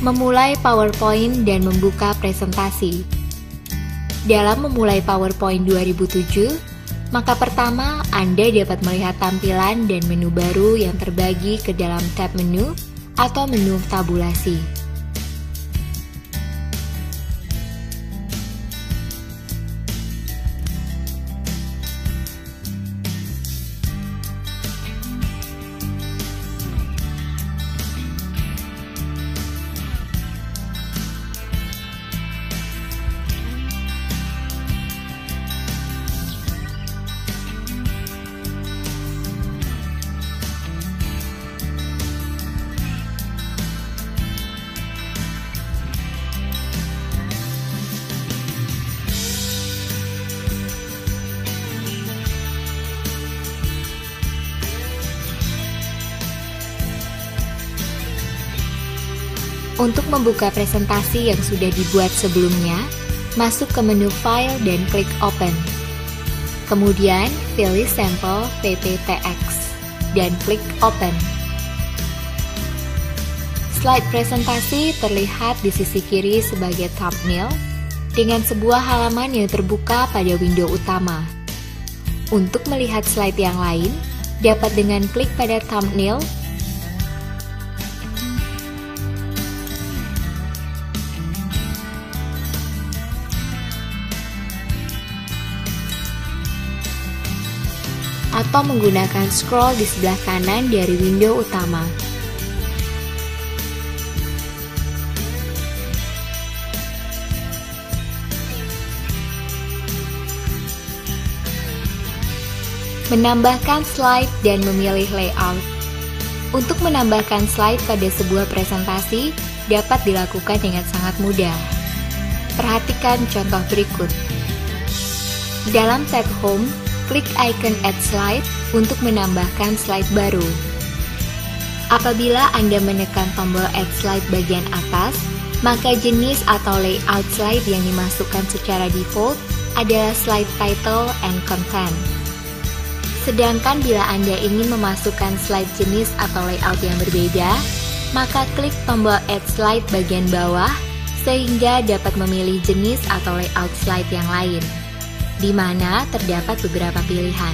Memulai PowerPoint dan membuka presentasi. Dalam memulai PowerPoint 2007, maka pertama Anda dapat melihat tampilan dan menu baru yang terbagi ke dalam tab menu atau menu tabulasi. Untuk membuka presentasi yang sudah dibuat sebelumnya, masuk ke menu File dan klik Open. Kemudian, pilih sampel PPTX dan klik Open. Slide presentasi terlihat di sisi kiri sebagai thumbnail dengan sebuah halaman yang terbuka pada window utama. Untuk melihat slide yang lain, dapat dengan klik pada thumbnail atau menggunakan scroll di sebelah kanan dari window utama. Menambahkan slide dan memilih layout. Untuk menambahkan slide pada sebuah presentasi dapat dilakukan dengan sangat mudah. Perhatikan contoh berikut. Dalam tab Home, klik icon Add Slide untuk menambahkan slide baru. Apabila Anda menekan tombol Add Slide bagian atas, maka jenis atau layout slide yang dimasukkan secara default adalah slide title and content. Sedangkan bila Anda ingin memasukkan slide jenis atau layout yang berbeda, maka klik tombol Add Slide bagian bawah sehingga dapat memilih jenis atau layout slide yang lain, di mana terdapat beberapa pilihan.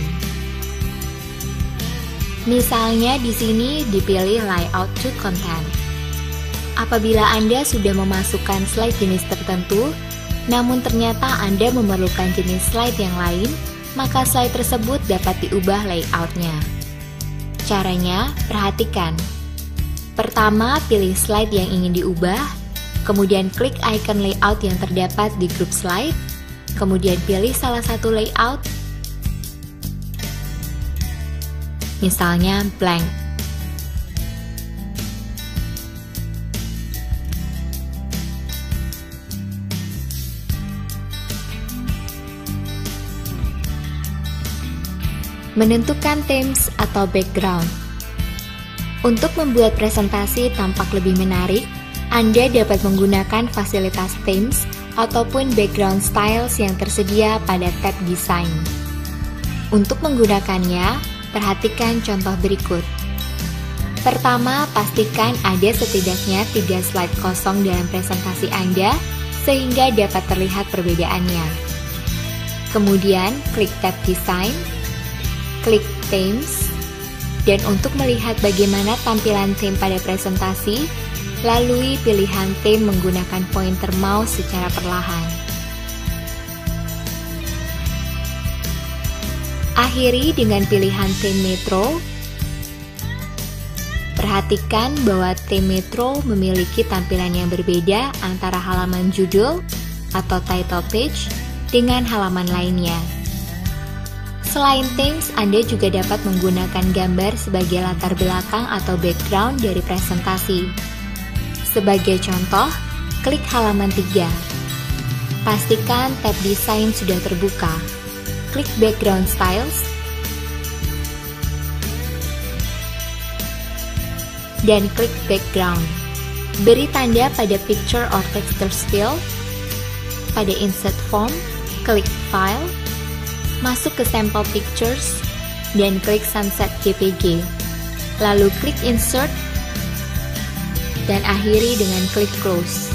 Misalnya di sini dipilih Layout to Content. Apabila Anda sudah memasukkan slide jenis tertentu, namun ternyata Anda memerlukan jenis slide yang lain, maka slide tersebut dapat diubah layoutnya. Caranya, perhatikan. Pertama, pilih slide yang ingin diubah, kemudian klik icon layout yang terdapat di grup slide, kemudian pilih salah satu layout, misalnya blank. Menentukan themes atau background. Untuk membuat presentasi tampak lebih menarik, Anda dapat menggunakan fasilitas themes ataupun background styles yang tersedia pada tab Design. Untuk menggunakannya, perhatikan contoh berikut. Pertama, pastikan ada setidaknya 3 slide kosong dalam presentasi Anda sehingga dapat terlihat perbedaannya. Kemudian, klik tab Design, klik Themes, dan untuk melihat bagaimana tampilan theme pada presentasi, lalui pilihan theme menggunakan pointer mouse secara perlahan. Akhiri dengan pilihan theme Metro. Perhatikan bahwa theme Metro memiliki tampilan yang berbeda antara halaman judul atau title page dengan halaman lainnya. Selain themes, Anda juga dapat menggunakan gambar sebagai latar belakang atau background dari presentasi. Sebagai contoh, klik halaman 3. Pastikan tab Design sudah terbuka. Klik Background Styles, dan klik Background. Beri tanda pada Picture or Texture Fill. Pada Insert Form, klik File, masuk ke Sample Pictures, dan klik Sunset JPG. Lalu klik Insert, dan akhiri dengan klik close.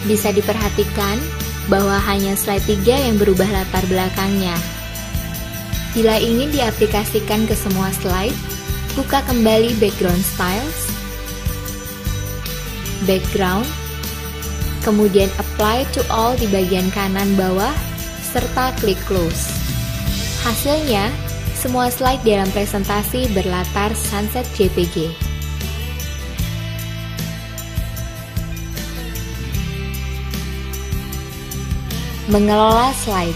Bisa diperhatikan bahwa hanya slide 3 yang berubah latar belakangnya. Bila ingin diaplikasikan ke semua slide, buka kembali Background Styles, Background, kemudian Apply to All di bagian kanan bawah, serta klik Close. Hasilnya, semua slide dalam presentasi berlatar sunset JPG. Mengelola slide.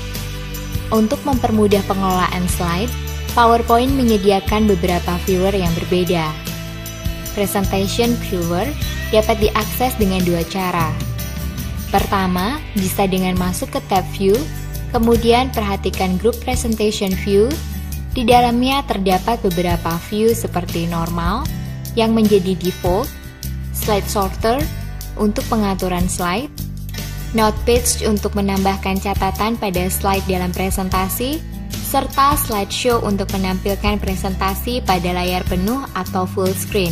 Untuk mempermudah pengelolaan slide, PowerPoint menyediakan beberapa viewer yang berbeda. Presentation Viewer dapat diakses dengan dua cara. Pertama, bisa dengan masuk ke tab View, kemudian perhatikan grup Presentation View. Di dalamnya terdapat beberapa view seperti normal, yang menjadi default, slide sorter untuk pengaturan slide, note page untuk menambahkan catatan pada slide dalam presentasi, serta slideshow untuk menampilkan presentasi pada layar penuh atau full screen.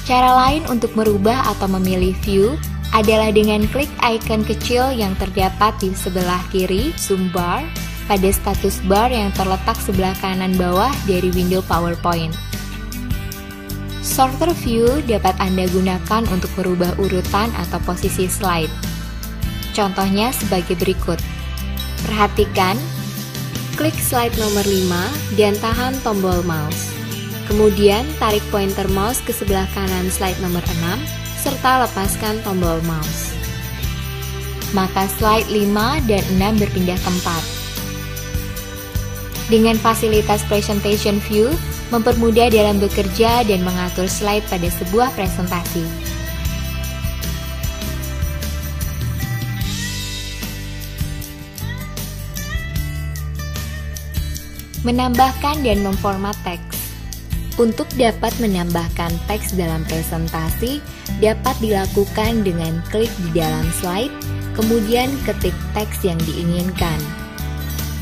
Cara lain untuk merubah atau memilih view adalah dengan klik icon kecil yang terdapat di sebelah kiri zoom bar pada status bar yang terletak sebelah kanan bawah dari window PowerPoint. Sorter view dapat Anda gunakan untuk merubah urutan atau posisi slide. Contohnya sebagai berikut. Perhatikan, klik slide nomor 5 dan tahan tombol mouse. Kemudian tarik pointer mouse ke sebelah kanan slide nomor 6 serta lepaskan tombol mouse. Maka slide 5 dan 6 berpindah ke 4. Dengan fasilitas Presentation View, mempermudah dalam bekerja dan mengatur slide pada sebuah presentasi. Menambahkan dan memformat teks. Untuk dapat menambahkan teks dalam presentasi, dapat dilakukan dengan klik di dalam slide, kemudian ketik teks yang diinginkan.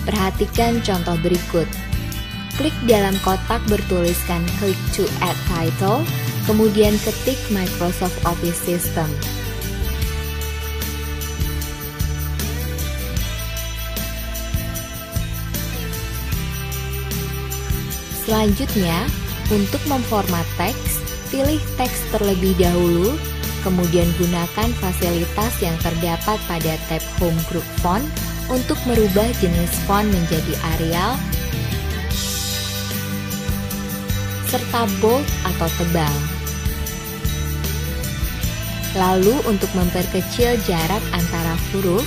Perhatikan contoh berikut. Klik dalam kotak bertuliskan "Click to add title", kemudian ketik Microsoft Office System. Selanjutnya, untuk memformat teks, pilih teks terlebih dahulu, kemudian gunakan fasilitas yang terdapat pada tab Home Group Font untuk merubah jenis font menjadi Arial, serta bold atau tebal. Lalu untuk memperkecil jarak antara huruf,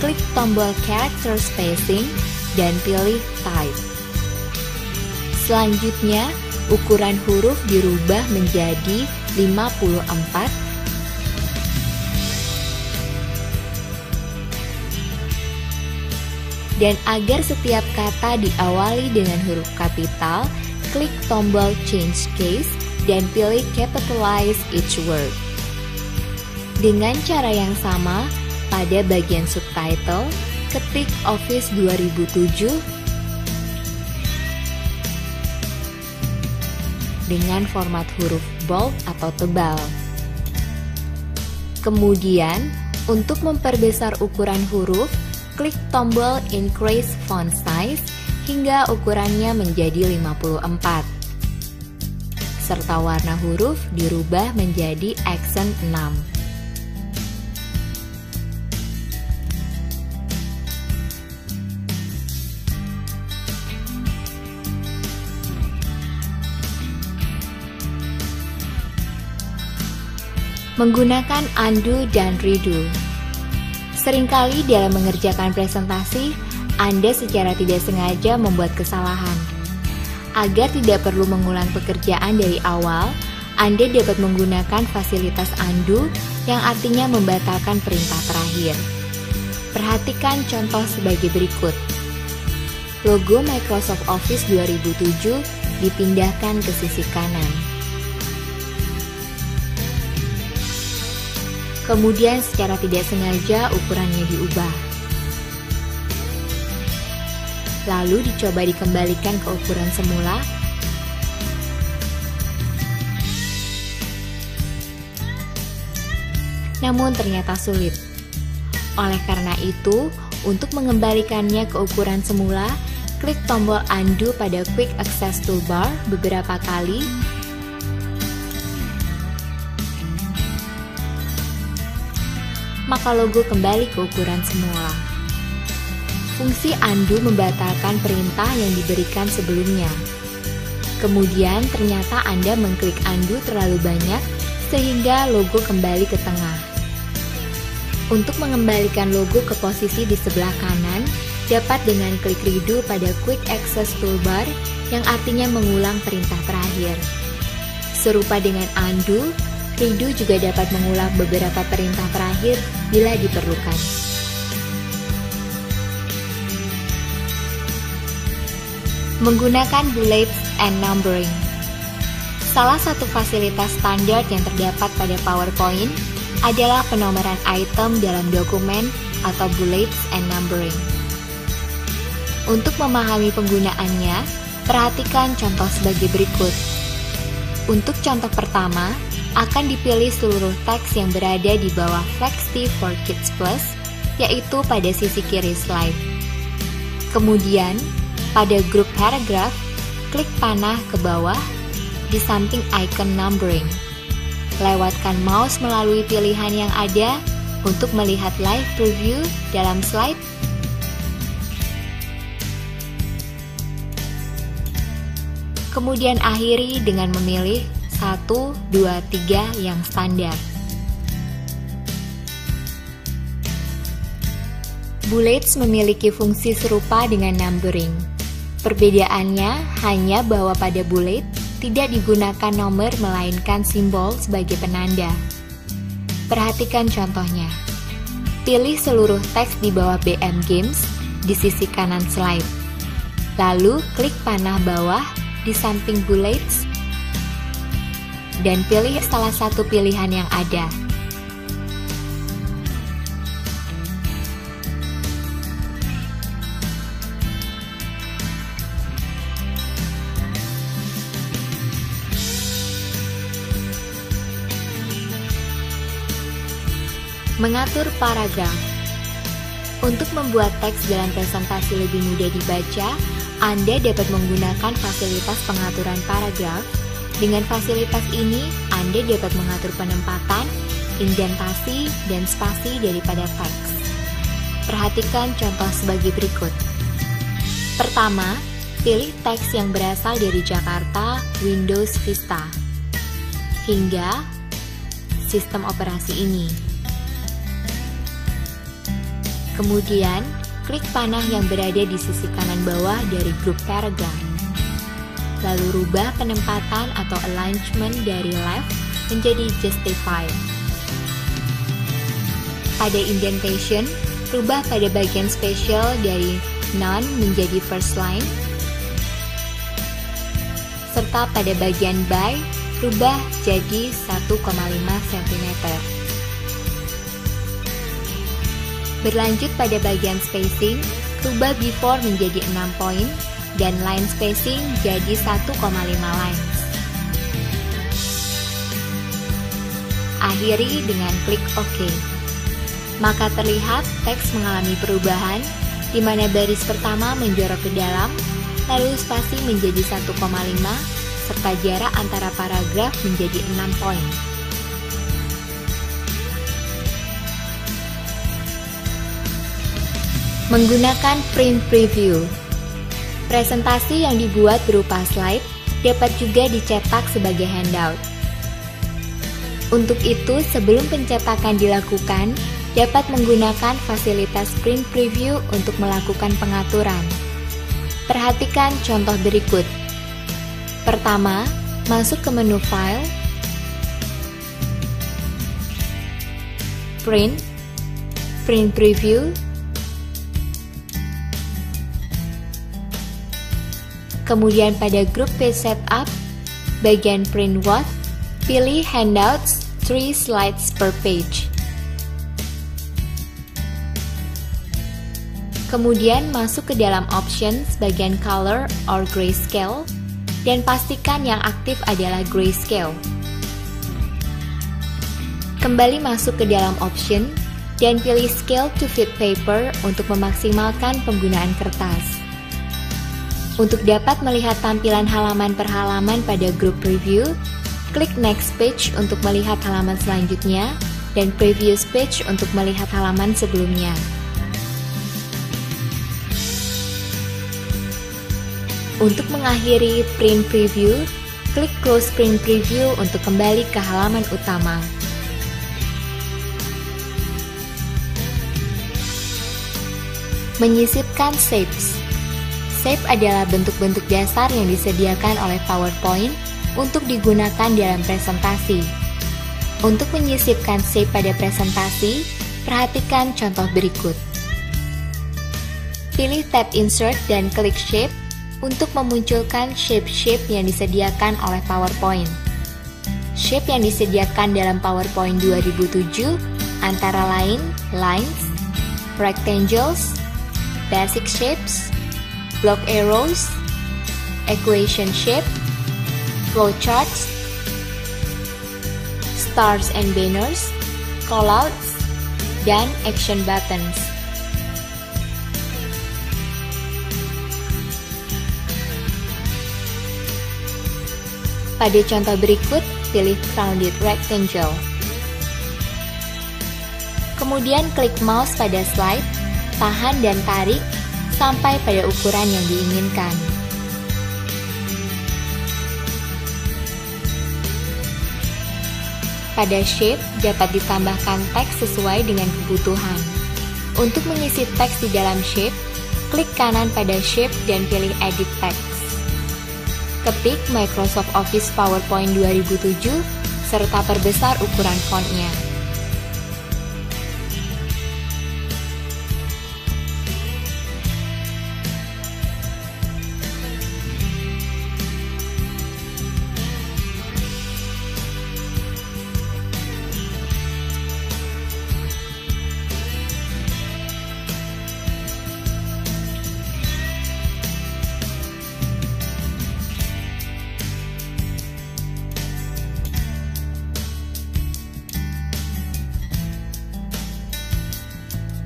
klik tombol Character Spacing dan pilih Type. Selanjutnya, ukuran huruf dirubah menjadi 54 dan agar setiap kata diawali dengan huruf kapital, klik tombol Change Case dan pilih Capitalize each word. Dengan cara yang sama, pada bagian subtitle, ketik Office 2007 dengan format huruf bold atau tebal. Kemudian, untuk memperbesar ukuran huruf, klik tombol Increase Font Size hingga ukurannya menjadi 54. Serta warna huruf dirubah menjadi accent 6. Menggunakan undo dan redo. Seringkali dalam mengerjakan presentasi, Anda secara tidak sengaja membuat kesalahan. Agar tidak perlu mengulang pekerjaan dari awal, Anda dapat menggunakan fasilitas undo yang artinya membatalkan perintah terakhir. Perhatikan contoh sebagai berikut. Logo Microsoft Office 2007 dipindahkan ke sisi kanan. Kemudian secara tidak sengaja ukurannya diubah. Lalu dicoba dikembalikan ke ukuran semula. namun ternyata sulit. Oleh karena itu, untuk mengembalikannya ke ukuran semula, klik tombol undo pada Quick Access Toolbar beberapa kali, maka logo kembali ke ukuran semula. Fungsi undo membatalkan perintah yang diberikan sebelumnya. Kemudian ternyata Anda mengklik undo terlalu banyak sehingga logo kembali ke tengah. Untuk mengembalikan logo ke posisi di sebelah kanan, dapat dengan klik redo pada Quick Access Toolbar yang artinya mengulang perintah terakhir. Serupa dengan undo, redo juga dapat mengulang beberapa perintah terakhir bila diperlukan. Menggunakan bullets and numbering. Salah satu fasilitas standar yang terdapat pada PowerPoint adalah penomoran item dalam dokumen atau bullets and numbering. Untuk memahami penggunaannya, perhatikan contoh sebagai berikut. Untuk contoh pertama, akan dipilih seluruh teks yang berada di bawah Flexi for Kids Plus, yaitu pada sisi kiri slide. Kemudian, pada grup paragraf, klik panah ke bawah di samping icon numbering. Lewatkan mouse melalui pilihan yang ada untuk melihat live preview dalam slide. Kemudian akhiri dengan memilih 1, 2, 3 yang standar. Bullets memiliki fungsi serupa dengan numbering. Perbedaannya hanya bahwa pada bullet tidak digunakan nomor melainkan simbol sebagai penanda. Perhatikan contohnya. Pilih seluruh teks di bawah BM Games di sisi kanan slide. Lalu klik panah bawah di samping bullets dan pilih salah satu pilihan yang ada. Mengatur paragraf. Untuk membuat teks dalam presentasi lebih mudah dibaca, Anda dapat menggunakan fasilitas pengaturan paragraf. Dengan fasilitas ini, Anda dapat mengatur penempatan, indentasi, dan spasi daripada teks. Perhatikan contoh sebagai berikut. Pertama, pilih teks yang berasal dari Jakarta, Windows Vista, hingga sistem operasi ini. Kemudian, klik panah yang berada di sisi kanan bawah dari grup paragraf. Lalu rubah penempatan atau alignment dari left menjadi justified. Pada indentation, rubah pada bagian spesial dari none menjadi first line. Serta pada bagian by, rubah jadi 1,5 cm. Berlanjut pada bagian spacing, rubah before menjadi 6 poin dan line spacing jadi 1,5 lines. Akhiri dengan klik OK. Maka terlihat teks mengalami perubahan, di mana baris pertama menjorok ke dalam, lalu spasi menjadi 1,5, serta jarak antara paragraf menjadi 6 poin. Menggunakan print preview. Presentasi yang dibuat berupa slide dapat juga dicetak sebagai handout. Untuk itu, sebelum pencetakan dilakukan, dapat menggunakan fasilitas print preview untuk melakukan pengaturan. Perhatikan contoh berikut. Pertama, masuk ke menu File, Print, Print Preview, kemudian pada grup page setup, bagian print what, pilih handouts 3 slides per page. Kemudian masuk ke dalam options bagian color or grayscale dan pastikan yang aktif adalah grayscale. Kembali masuk ke dalam option dan pilih Scale to Fit Paper untuk memaksimalkan penggunaan kertas. Untuk dapat melihat tampilan halaman per halaman pada grup preview, klik Next Page untuk melihat halaman selanjutnya dan Previous Page untuk melihat halaman sebelumnya. Untuk mengakhiri print preview, klik Close Print Preview untuk kembali ke halaman utama. Menyisipkan shapes. Shape adalah bentuk-bentuk dasar yang disediakan oleh PowerPoint untuk digunakan dalam presentasi. Untuk menyisipkan shape pada presentasi, perhatikan contoh berikut. Pilih tab Insert dan klik Shape untuk memunculkan shape-shape yang disediakan oleh PowerPoint. Shape yang disediakan dalam PowerPoint 2007 antara lain lines, rectangles, basic shapes, block arrows, equation shape, flowcharts, stars and banners, callouts, dan action buttons. Pada contoh berikut, pilih rounded rectangle. Kemudian klik mouse pada slide, tahan dan tarik sampai pada ukuran yang diinginkan. Pada shape dapat ditambahkan teks sesuai dengan kebutuhan. Untuk mengisi teks di dalam shape, klik kanan pada shape dan pilih Edit Text. Ketik Microsoft Office PowerPoint 2007 serta perbesar ukuran fontnya.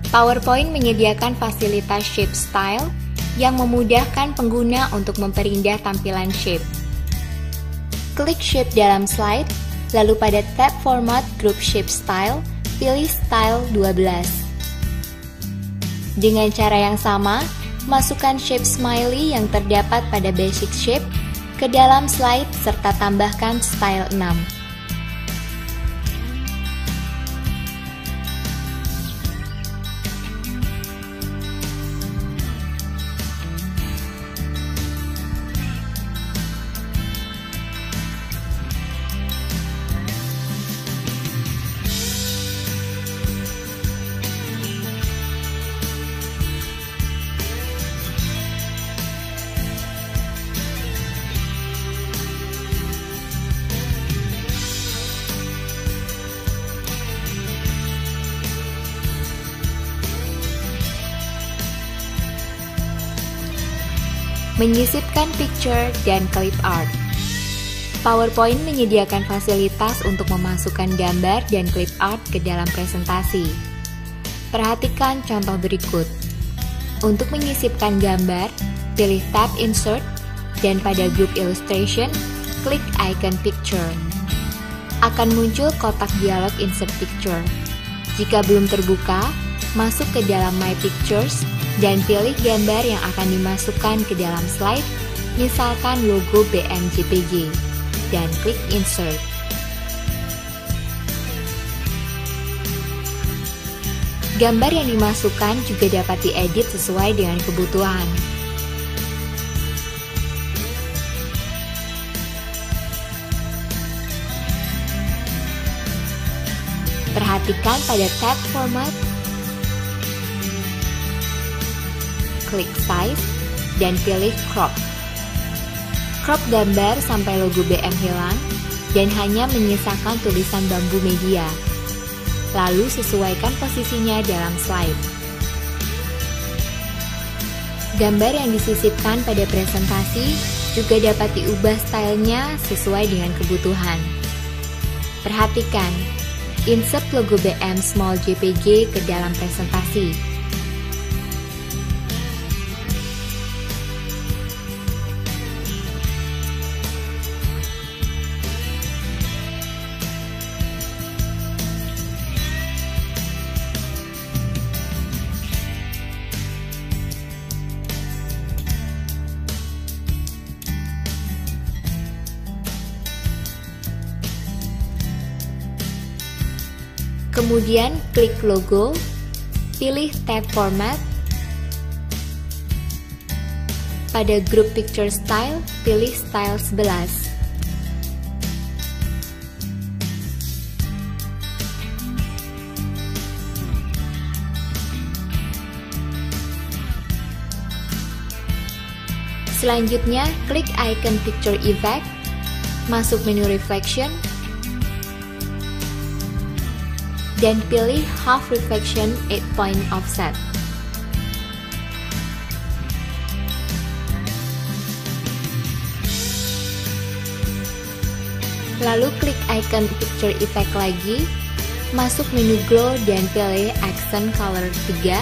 PowerPoint menyediakan fasilitas Shape Style yang memudahkan pengguna untuk memperindah tampilan shape. Klik Shape dalam slide, lalu pada tab Format Group Shape Style, pilih Style 12. Dengan cara yang sama, masukkan shape smiley yang terdapat pada Basic Shape ke dalam slide serta tambahkan Style 6. Menyisipkan picture dan clip art. PowerPoint menyediakan fasilitas untuk memasukkan gambar dan clip art ke dalam presentasi. Perhatikan contoh berikut. Untuk menyisipkan gambar, pilih tab Insert dan pada Group Illustration, klik icon Picture. Akan muncul kotak dialog Insert Picture. Jika belum terbuka, masuk ke dalam My Pictures dan pilih gambar yang akan dimasukkan ke dalam slide, misalkan logo BMJPG, dan klik Insert. Gambar yang dimasukkan juga dapat diedit sesuai dengan kebutuhan. Perhatikan pada tab Format, klik Size, dan pilih Crop. Crop gambar sampai logo BM hilang dan hanya menyisakan tulisan bambu media. Lalu sesuaikan posisinya dalam slide. Gambar yang disisipkan pada presentasi juga dapat diubah stylenya sesuai dengan kebutuhan. Perhatikan, insert logo BM Small JPG ke dalam presentasi. Kemudian klik logo, pilih tab format. Pada group picture style, pilih style 11. Selanjutnya, klik icon picture effect, masuk menu reflection, dan pilih half reflection 8 point offset. Lalu klik icon picture effect lagi, masuk menu glow dan pilih accent color 3,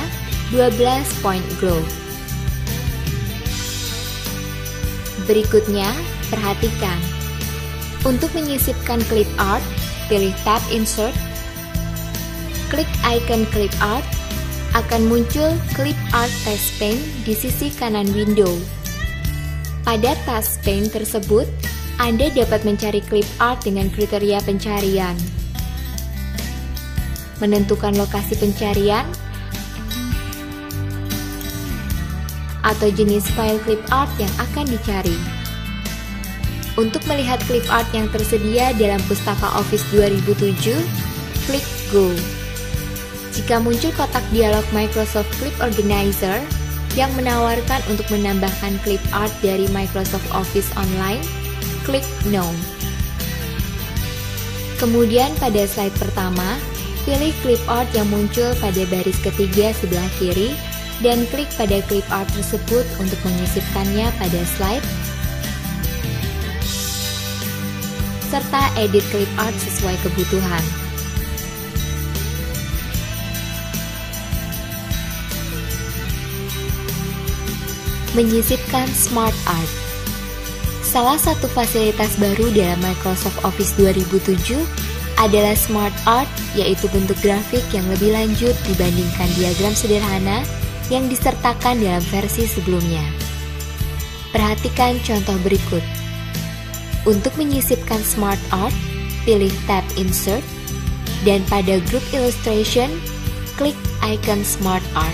12 point glow. Berikutnya, perhatikan. Untuk menyisipkan clip art, pilih tab insert, klik icon clip art, akan muncul clip art task pane di sisi kanan window. Pada task pane tersebut, Anda dapat mencari clip art dengan kriteria pencarian, menentukan lokasi pencarian, atau jenis file clip art yang akan dicari. Untuk melihat clip art yang tersedia dalam pustaka Office 2007, klik Go. Jika muncul kotak dialog Microsoft Clip Organizer yang menawarkan untuk menambahkan clip art dari Microsoft Office Online, klik No. Kemudian pada slide pertama, pilih clip art yang muncul pada baris ketiga sebelah kiri dan klik pada clip art tersebut untuk menyisipkannya pada slide, serta edit clip art sesuai kebutuhan. Menyisipkan Smart Art. Salah satu fasilitas baru dalam Microsoft Office 2007 adalah Smart Art, yaitu bentuk grafik yang lebih lanjut dibandingkan diagram sederhana yang disertakan dalam versi sebelumnya. Perhatikan contoh berikut. Untuk menyisipkan Smart Art, pilih tab Insert, dan pada Group Illustration, klik icon Smart Art.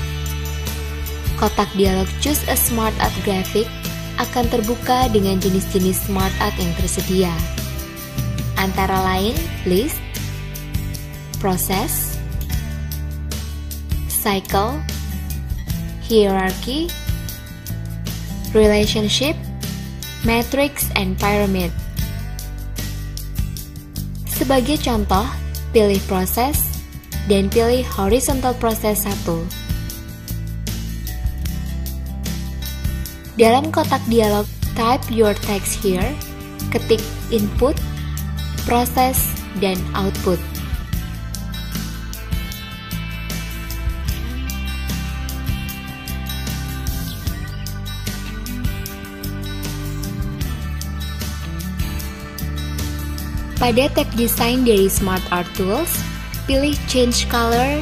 Kotak dialog Choose a Smart Art Graphic akan terbuka dengan jenis-jenis Smart Art yang tersedia, antara lain List, Process, Cycle, Hierarchy, Relationship, Matrix, and Pyramid. Sebagai contoh, pilih Process dan pilih Horizontal Process 1. Dalam kotak dialog Type your text here, ketik Input, Proses, dan Output. Pada tab Design dari Smart Art Tools, pilih Change Color,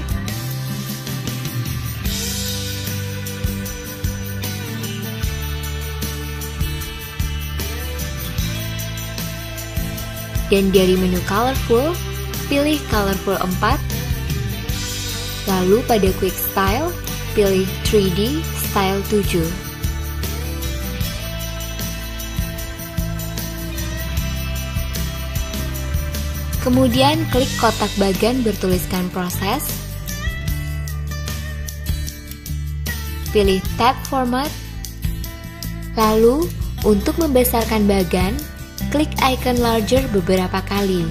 dan dari menu Colorful, pilih Colorful 4. Lalu pada Quick Style, pilih 3D Style 7. Kemudian klik kotak bagan bertuliskan Proses. Pilih tab Format. Lalu, untuk membesarkan bagan, klik icon larger beberapa kali.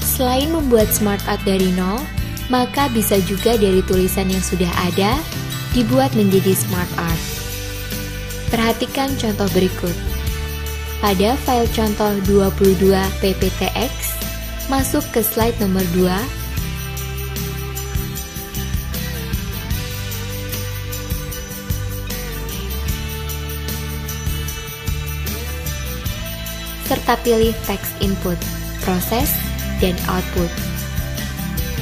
Selain membuat Smart Art dari nol, maka bisa juga dari tulisan yang sudah ada, dibuat menjadi Smart Art. Perhatikan contoh berikut. Pada file contoh 22 pptx, masuk ke slide nomor 2. Serta pilih teks input, proses, dan output.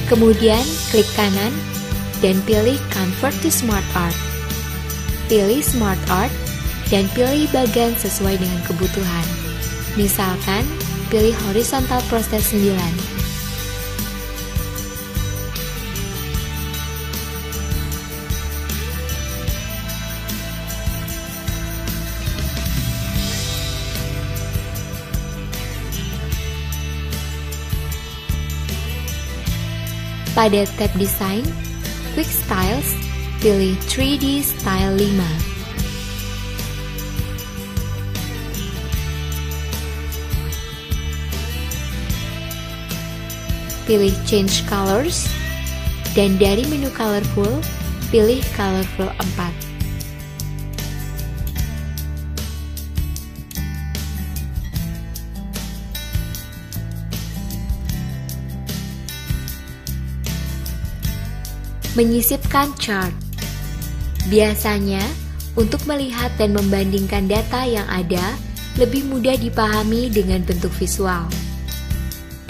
Kemudian klik kanan dan pilih Convert to Smart Art. Pilih Smart Art dan pilih bagan sesuai dengan kebutuhan. Misalkan, pilih Horizontal Process 9. Pada tab Design, Quick Styles, pilih 3D Style 5. Pilih Change Colors, dan dari menu Colorful, pilih Colorful 4. Menyisipkan chart. Biasanya, untuk melihat dan membandingkan data yang ada, lebih mudah dipahami dengan bentuk visual.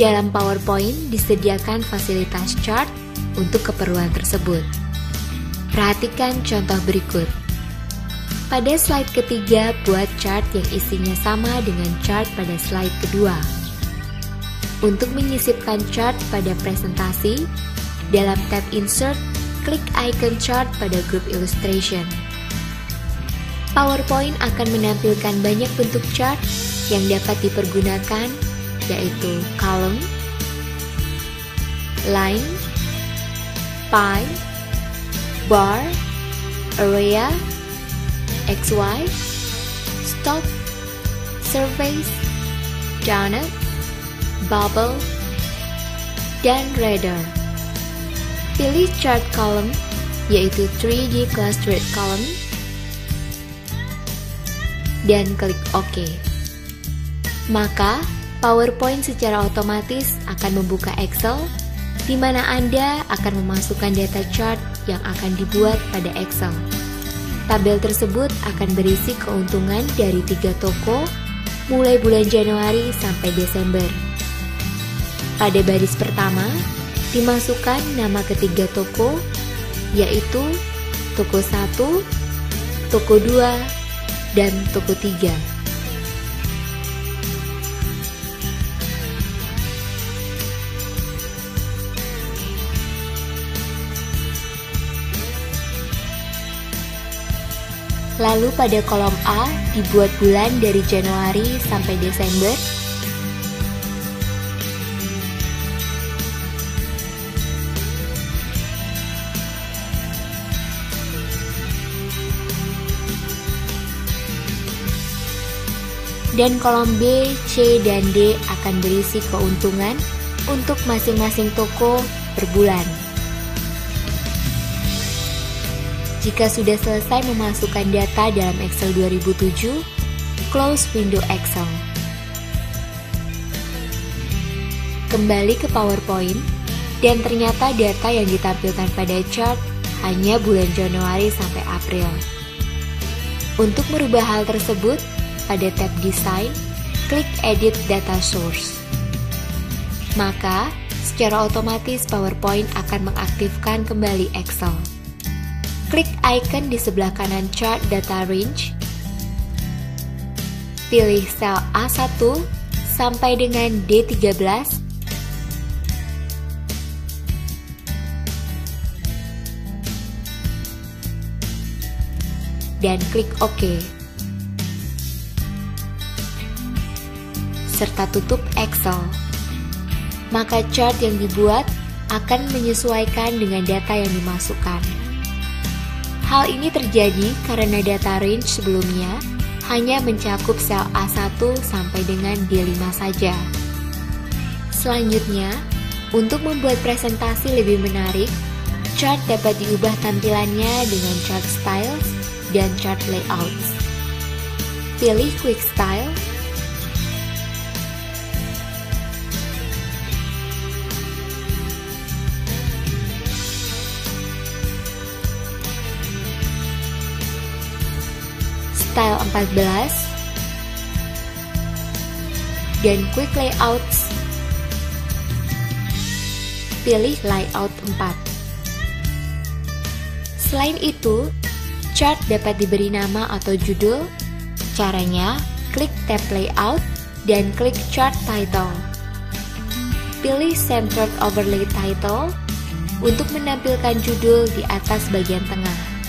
Dalam PowerPoint disediakan fasilitas chart untuk keperluan tersebut. Perhatikan contoh berikut. Pada slide ketiga, buat chart yang isinya sama dengan chart pada slide kedua. Untuk menyisipkan chart pada presentasi, dalam tab Insert, klik icon chart pada Group Illustration. PowerPoint akan menampilkan banyak bentuk chart yang dapat dipergunakan, yaitu column, line, pie, bar, area, XY, stock, surface, donut, bubble, dan radar. Pilih chart column, yaitu 3D Clustered Column, dan klik OK. Maka, PowerPoint secara otomatis akan membuka Excel, di mana Anda akan memasukkan data chart yang akan dibuat pada Excel. Tabel tersebut akan berisi keuntungan dari 3 toko, mulai bulan Januari sampai Desember. Pada baris pertama, dimasukkan nama ketiga toko, yaitu toko 1, toko 2, dan toko 3. Lalu pada kolom A dibuat bulan dari Januari sampai Desember. Dan kolom B, C, dan D akan berisi keuntungan untuk masing-masing toko per bulan. Jika sudah selesai memasukkan data dalam Excel 2007, close window Excel. Kembali ke PowerPoint, dan ternyata data yang ditampilkan pada chart hanya bulan Januari sampai April. Untuk merubah hal tersebut, pada tab Design, klik Edit Data Source. Maka, secara otomatis PowerPoint akan mengaktifkan kembali Excel. Klik icon di sebelah kanan Chart Data Range. Pilih sel A1 sampai dengan D13. Dan klik OK. Serta tutup Excel. Maka chart yang dibuat akan menyesuaikan dengan data yang dimasukkan. Hal ini terjadi karena data range sebelumnya hanya mencakup sel A1 sampai dengan D5 saja. Selanjutnya, untuk membuat presentasi lebih menarik, chart dapat diubah tampilannya dengan chart styles dan chart layouts. Pilih Quick Style, Style 14, dan Quick Layouts. Pilih Layout 4. Selain itu, chart dapat diberi nama atau judul. Caranya, klik tab Layout dan klik Chart Title. Pilih Centered Overlay Title untuk menampilkan judul di atas bagian tengah.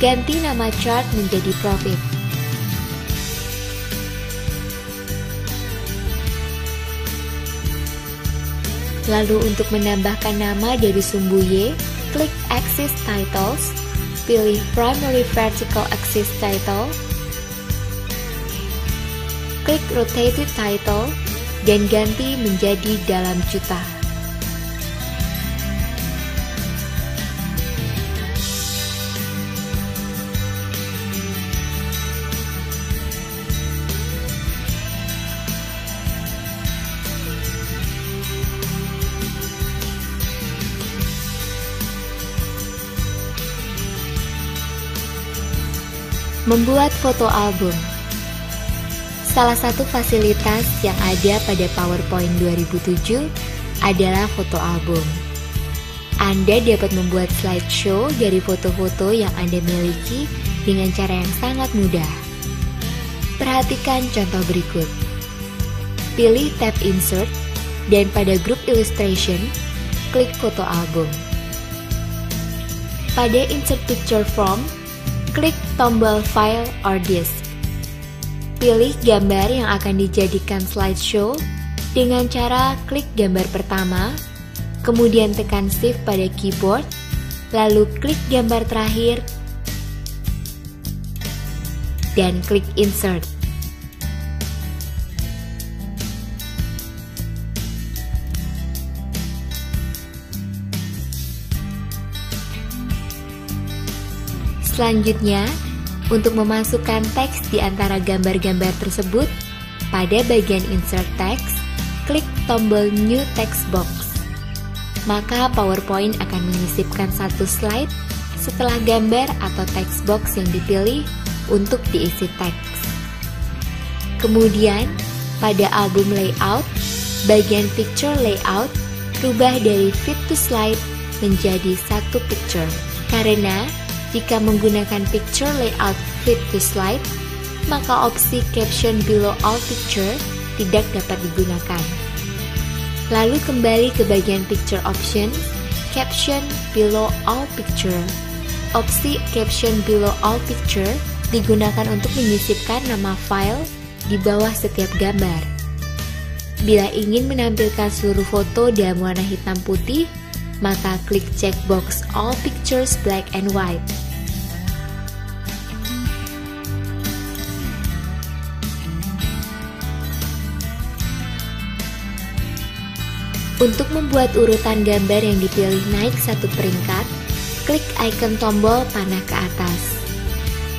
Ganti nama chart menjadi Profit. Lalu untuk menambahkan nama dari sumbu Y, klik Axis Titles, pilih Primary Vertical Axis Title, klik Rotated Title, dan ganti menjadi dalam juta. Membuat foto album. Salah satu fasilitas yang ada pada PowerPoint 2007 adalah foto album. Anda dapat membuat slideshow dari foto-foto yang Anda miliki dengan cara yang sangat mudah. Perhatikan contoh berikut. Pilih tab Insert dan pada grup Illustration, klik foto album. Pada Insert Picture From, klik tombol File or Disk. Pilih gambar yang akan dijadikan slideshow dengan cara klik gambar pertama, kemudian tekan Shift pada keyboard, lalu klik gambar terakhir, dan klik Insert. Selanjutnya, untuk memasukkan teks di antara gambar-gambar tersebut, pada bagian Insert Text, klik tombol New Text Box. Maka PowerPoint akan menyisipkan satu slide setelah gambar atau text box yang dipilih untuk diisi teks. Kemudian, pada album layout, bagian Picture Layout rubah dari Fit to Slide menjadi satu picture. Karena jika menggunakan Picture Layout Fit to Slide, maka opsi Caption Below All Picture tidak dapat digunakan. Lalu kembali ke bagian Picture Option, Caption Below All Picture. Opsi Caption Below All Picture digunakan untuk menyisipkan nama file di bawah setiap gambar. Bila ingin menampilkan seluruh foto dalam warna hitam putih, maka klik checkbox All Pictures Black and White. Untuk membuat urutan gambar yang dipilih naik satu peringkat, klik icon tombol panah ke atas.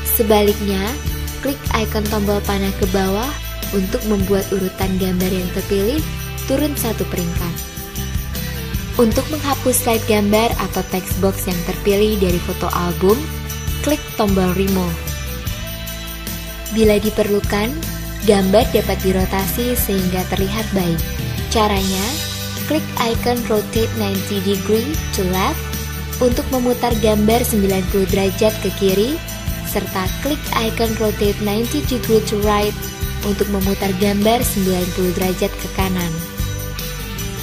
Sebaliknya, klik icon tombol panah ke bawah untuk membuat urutan gambar yang terpilih turun satu peringkat. Untuk menghapus slide gambar atau text box yang terpilih dari foto album, klik tombol Remove. Bila diperlukan, gambar dapat dirotasi sehingga terlihat baik. Caranya, klik icon Rotate 90 degree to left untuk memutar gambar 90 derajat ke kiri, serta klik icon Rotate 90 degree to right untuk memutar gambar 90 derajat ke kanan.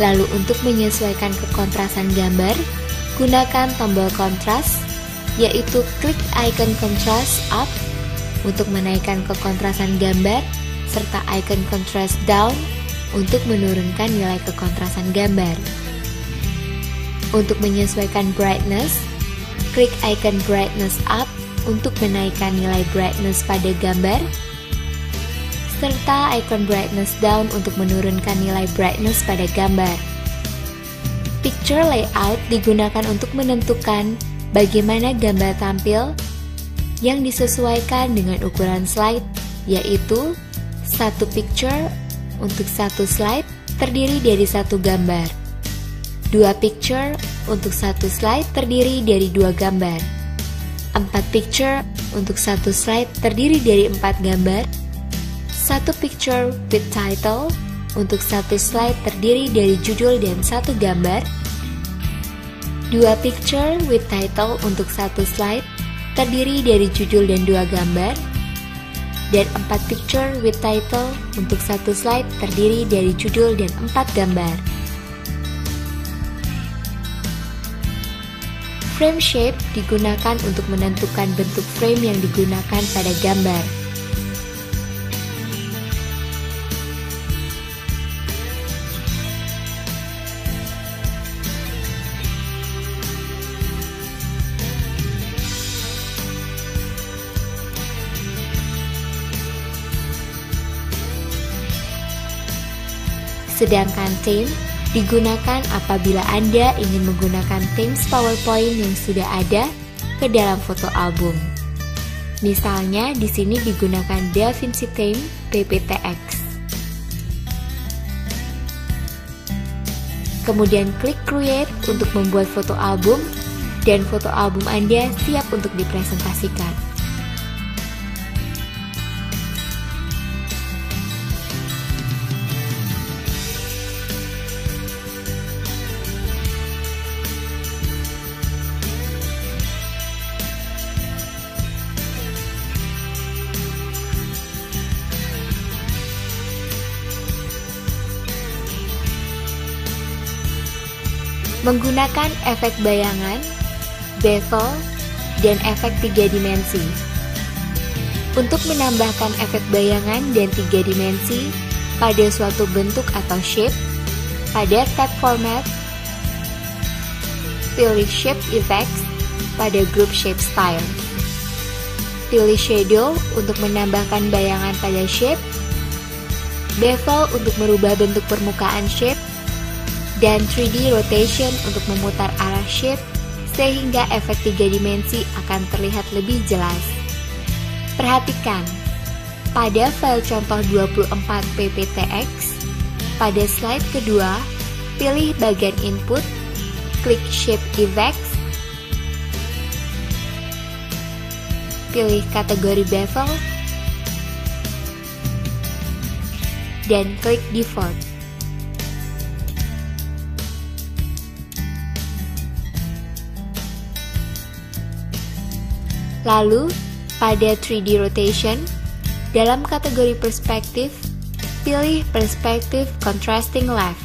Lalu untuk menyesuaikan kekontrasan gambar, gunakan tombol kontras, yaitu klik icon Contrast Up untuk menaikkan kekontrasan gambar, serta icon Contrast Down untuk menurunkan nilai kekontrasan gambar. Untuk menyesuaikan brightness, klik icon Brightness Up untuk menaikkan nilai brightness pada gambar, serta icon Brightness Down untuk menurunkan nilai brightness pada gambar. Picture Layout digunakan untuk menentukan bagaimana gambar tampil yang disesuaikan dengan ukuran slide, yaitu satu picture untuk satu slide terdiri dari satu gambar, dua picture untuk satu slide terdiri dari dua gambar, 4 picture untuk satu slide terdiri dari 4 gambar, 1 picture with title untuk satu slide terdiri dari judul dan 1 gambar, 2 picture with title untuk satu slide terdiri dari judul dan 2 gambar, dan 4 picture with title untuk satu slide terdiri dari judul dan 4 gambar. Frame shape digunakan untuk menentukan bentuk frame yang digunakan pada gambar. Sedangkan theme digunakan apabila Anda ingin menggunakan themes PowerPoint yang sudah ada ke dalam foto album. Misalnya di sini digunakan DaVinci Theme PPTX. Kemudian klik Create untuk membuat foto album dan foto album Anda siap untuk dipresentasikan. Menggunakan efek bayangan, bevel, dan efek 3 dimensi. Untuk menambahkan efek bayangan dan 3 dimensi pada suatu bentuk atau shape, pada tab Format, pilih Shape Effects pada grup Shape Style. Pilih Shadow untuk menambahkan bayangan pada shape, bevel untuk merubah bentuk permukaan shape, dan 3D Rotation untuk memutar arah shape sehingga efek 3 dimensi akan terlihat lebih jelas. Perhatikan, pada file contoh 24 PPTX, pada slide kedua, pilih bagian Input, klik Shape Effects, pilih kategori Bevel, dan klik Default. Lalu, pada 3D Rotation, dalam kategori Perspektif, pilih Perspektif Contrasting Left.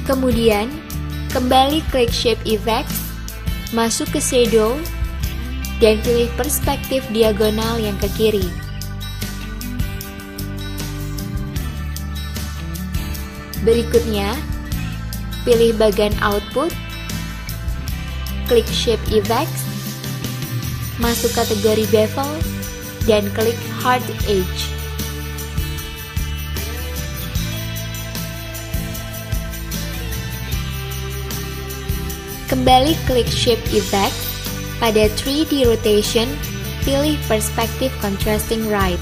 Kemudian, kembali klik Shape Effects, masuk ke Shadow, dan pilih Perspektif Diagonal yang ke kiri. Berikutnya, pilih bagian Output, klik Shape Effects, masuk kategori Bevel, dan klik Hard Edge. Kembali klik Shape Effects, pada 3D Rotation, pilih Perspektif Contrasting Right.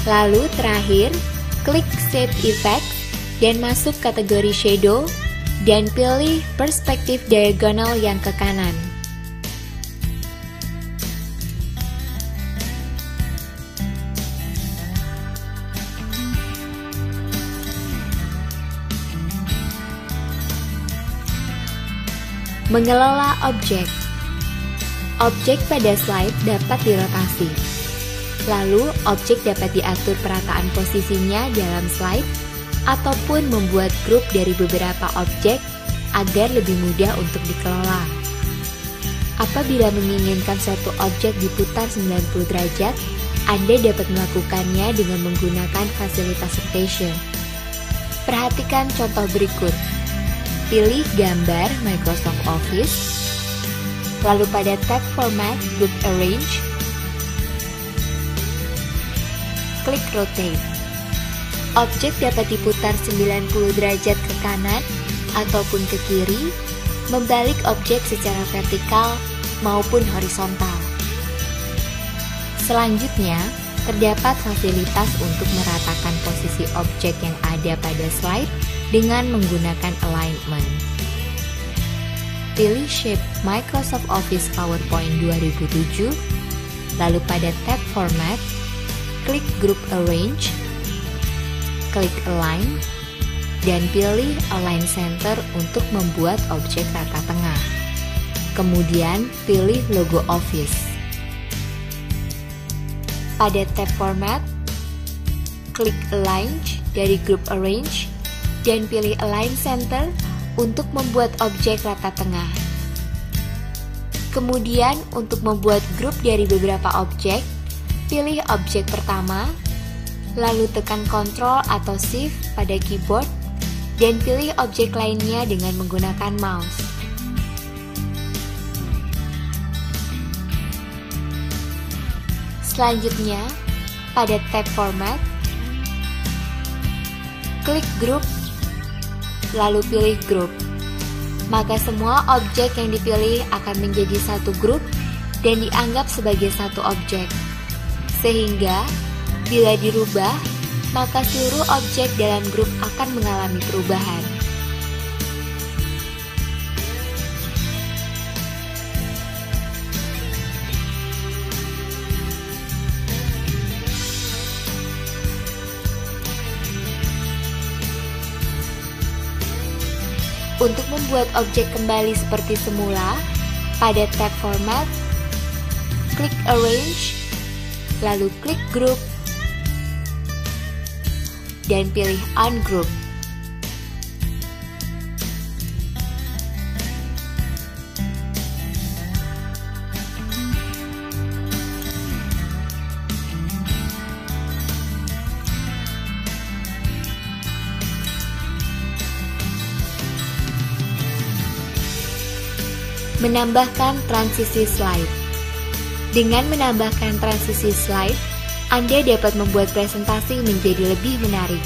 Lalu terakhir, klik Shape Effects dan masuk kategori Shadow dan pilih Perspektif Diagonal yang ke kanan. Mengelola objek. Objek pada slide dapat dirotasi. Lalu, objek dapat diatur perataan posisinya dalam slide ataupun membuat grup dari beberapa objek agar lebih mudah untuk dikelola. Apabila menginginkan suatu objek diputar 90 derajat, Anda dapat melakukannya dengan menggunakan fasilitas rotation. Perhatikan contoh berikut. Pilih gambar Microsoft Office, lalu pada tab Format, Group Arrange, klik Rotate. Objek dapat diputar 90 derajat ke kanan ataupun ke kiri, membalik objek secara vertikal maupun horizontal. Selanjutnya, terdapat fasilitas untuk meratakan posisi objek yang ada pada slide dengan menggunakan alignment. Pilih shape Microsoft Office PowerPoint 2007, lalu pada tab Format, klik Group Arrange, klik Align, dan pilih Align Center untuk membuat objek rata tengah. Kemudian pilih logo Office. Pada tab Format, klik Align dari Group Arrange, dan pilih Align Center untuk membuat objek rata tengah. Kemudian untuk membuat grup dari beberapa objek, pilih objek pertama, lalu tekan Ctrl atau Shift pada keyboard, dan pilih objek lainnya dengan menggunakan mouse. Selanjutnya, pada tab Format, klik Group, lalu pilih Group. Maka semua objek yang dipilih akan menjadi satu grup dan dianggap sebagai satu objek. Sehingga, bila dirubah, maka seluruh objek dalam grup akan mengalami perubahan. Untuk membuat objek kembali seperti semula, pada tab Format, klik Arrange, lalu klik Group, dan pilih Ungroup. Menambahkan transisi slide. Dengan menambahkan transisi slide, Anda dapat membuat presentasi menjadi lebih menarik.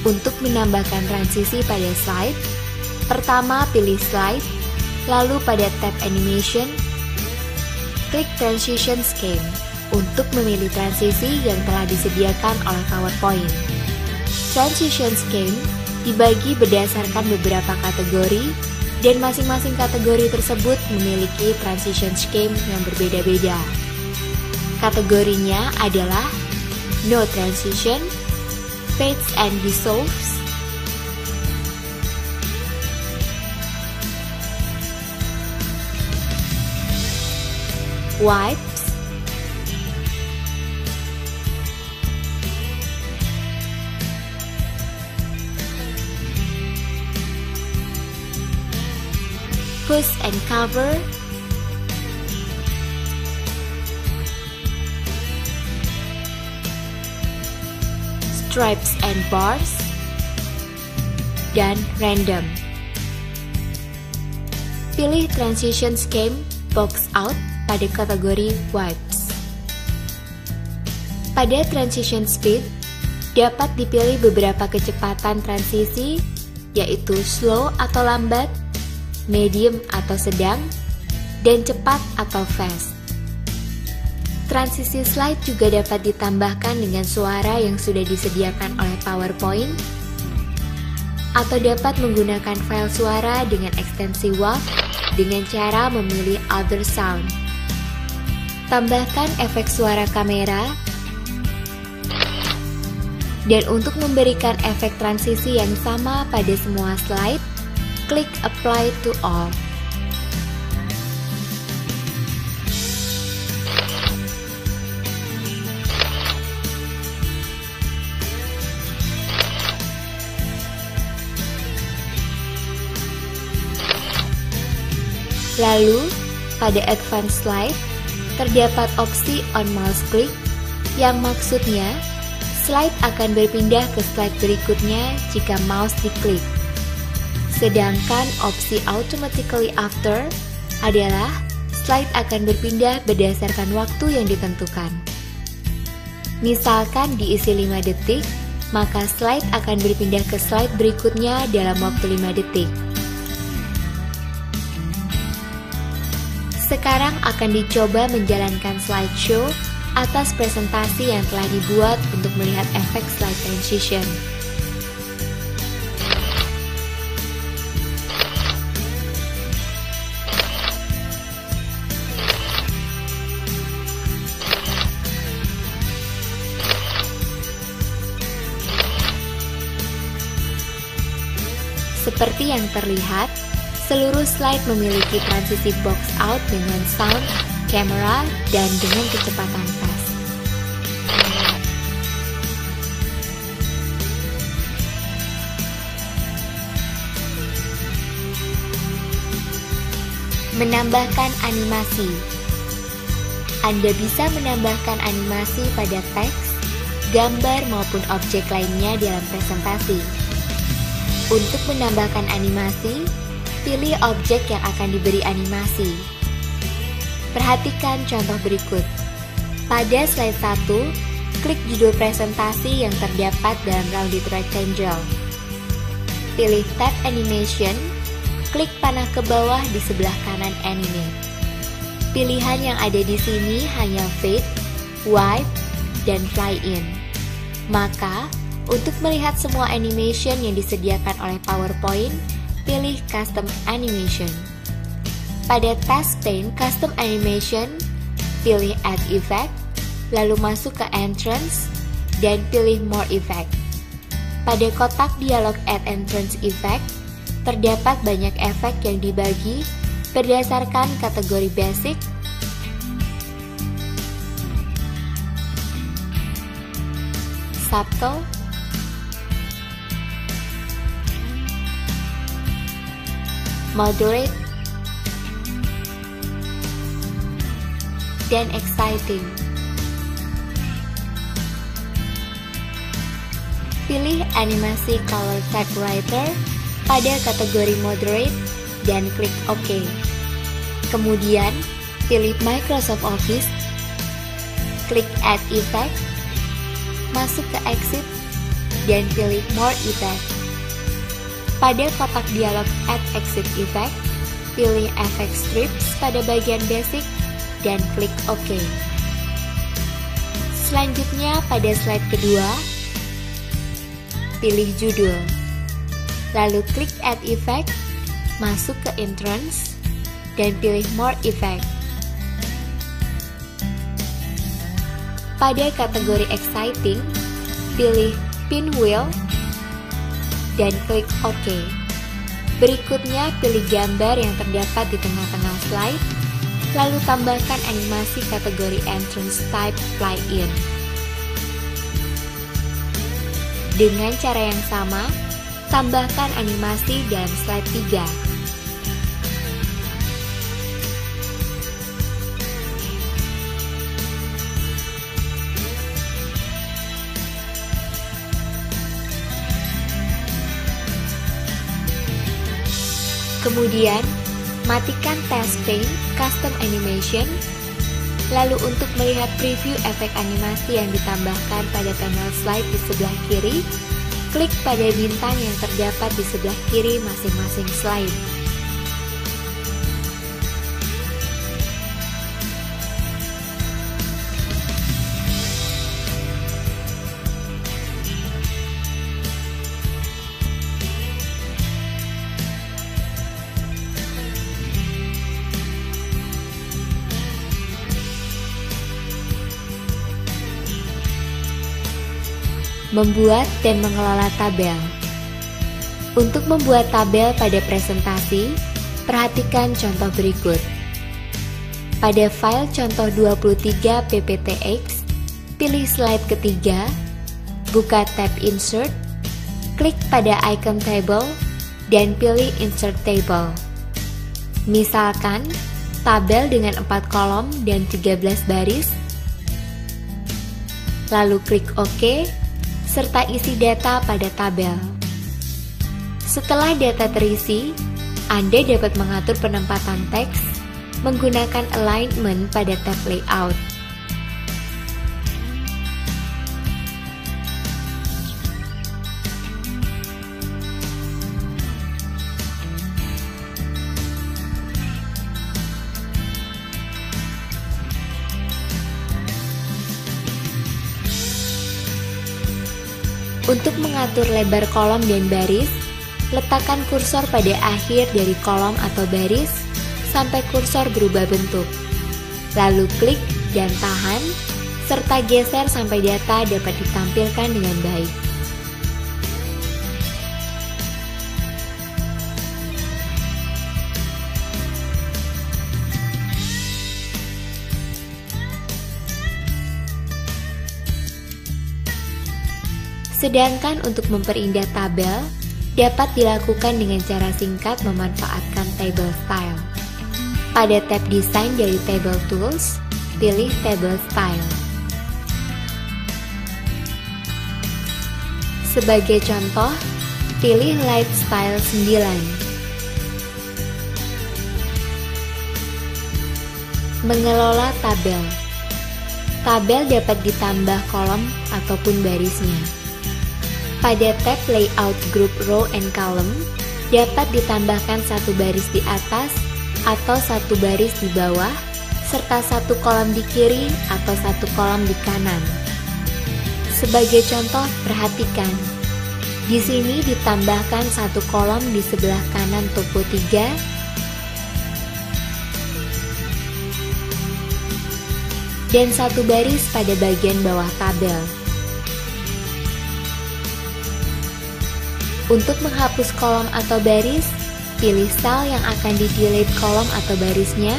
Untuk menambahkan transisi pada slide, pertama pilih slide, lalu pada tab Animation, klik Transition Scheme untuk memilih transisi yang telah disediakan oleh PowerPoint. Transition Scheme dibagi berdasarkan beberapa kategori, dan masing-masing kategori tersebut memiliki transition scheme yang berbeda-beda. Kategorinya adalah No Transition, Fades and Dissolves, Wipes, Push and Cover, Stripes and Bars, dan Random. Pilih Transition Scheme Box Out pada kategori Wipes. Pada Transition Speed, dapat dipilih beberapa kecepatan transisi, yaitu slow atau lambat, medium atau sedang, dan cepat atau fast. Transisi slide juga dapat ditambahkan dengan suara yang sudah disediakan oleh PowerPoint, atau dapat menggunakan file suara dengan ekstensi WAV dengan cara memilih Other Sound. Tambahkan efek suara kamera, dan untuk memberikan efek transisi yang sama pada semua slide, klik Apply to All. Lalu, pada Advanced Slide, terdapat opsi On Mouse Click, yang maksudnya slide akan berpindah ke slide berikutnya jika mouse diklik. Sedangkan opsi Automatically After adalah slide akan berpindah berdasarkan waktu yang ditentukan. Misalkan diisi 5 detik, maka slide akan berpindah ke slide berikutnya dalam waktu 5 detik. Sekarang akan dicoba menjalankan slideshow atas presentasi yang telah dibuat untuk melihat efek slide transition. Seperti yang terlihat, seluruh slide memiliki transisi box out dengan sound, kamera, dan dengan kecepatan fast. Menambahkan animasi. Anda bisa menambahkan animasi pada teks, gambar, maupun objek lainnya dalam presentasi. Untuk menambahkan animasi, pilih objek yang akan diberi animasi. Perhatikan contoh berikut. Pada slide 1, klik judul presentasi yang terdapat dalam rounded rectangle. Pilih tab Animation, klik panah ke bawah di sebelah kanan Animate. Pilihan yang ada di sini hanya Fade, Wipe, dan Fly In. Maka, untuk melihat semua animation yang disediakan oleh PowerPoint, pilih Custom Animation. Pada task pane Custom Animation, pilih Add Effect, lalu masuk ke Entrance, dan pilih More Effect. Pada kotak dialog Add Entrance Effect, terdapat banyak efek yang dibagi berdasarkan kategori basic, subtle, moderate, dan exciting. Pilih animasi color typewriter pada kategori moderate dan klik OK. Kemudian, pilih Microsoft Office, klik Add Effect, masuk ke Exit, dan pilih More Effect. Pada kotak dialog Add Exit Effect, pilih Effect Strips pada bagian basic dan klik OK. Selanjutnya pada slide kedua, pilih judul. Lalu klik Add Effect, masuk ke Entrance, dan pilih More Effect. Pada kategori Exciting, pilih Pinwheel, dan klik OK. Berikutnya pilih gambar yang terdapat di tengah-tengah slide, lalu tambahkan animasi kategori Entrance Type Fly In. Dengan cara yang sama, tambahkan animasi dalam slide 3. Kemudian, matikan task pane Custom Animation. Lalu untuk melihat preview efek animasi yang ditambahkan pada panel slide di sebelah kiri, klik pada bintang yang terdapat di sebelah kiri masing-masing slide. Membuat dan mengelola tabel. Untuk membuat tabel pada presentasi, perhatikan contoh berikut. Pada file contoh 23 PPTX, pilih slide ketiga, buka tab Insert, klik pada icon table, dan pilih Insert Table. Misalkan, tabel dengan 4 kolom dan 13 baris, lalu klik OK, serta isi data pada tabel. Setelah data terisi, Anda dapat mengatur penempatan teks menggunakan alignment pada tab Layout. Untuk mengatur lebar kolom dan baris, letakkan kursor pada akhir dari kolom atau baris sampai kursor berubah bentuk. Lalu klik dan tahan, serta geser sampai data dapat ditampilkan dengan baik. Sedangkan untuk memperindah tabel, dapat dilakukan dengan cara singkat memanfaatkan Table Style. Pada tab Desain dari Table Tools, pilih Table Style. Sebagai contoh, pilih Light Style 9. Mengelola tabel. Tabel dapat ditambah kolom ataupun barisnya. Pada tab Layout Group Row and Column, dapat ditambahkan satu baris di atas atau satu baris di bawah, serta satu kolom di kiri atau satu kolom di kanan. Sebagai contoh, perhatikan. Di sini ditambahkan satu kolom di sebelah kanan topo 3, dan satu baris pada bagian bawah tabel. Untuk menghapus kolom atau baris, pilih sel yang akan di-delete kolom atau barisnya,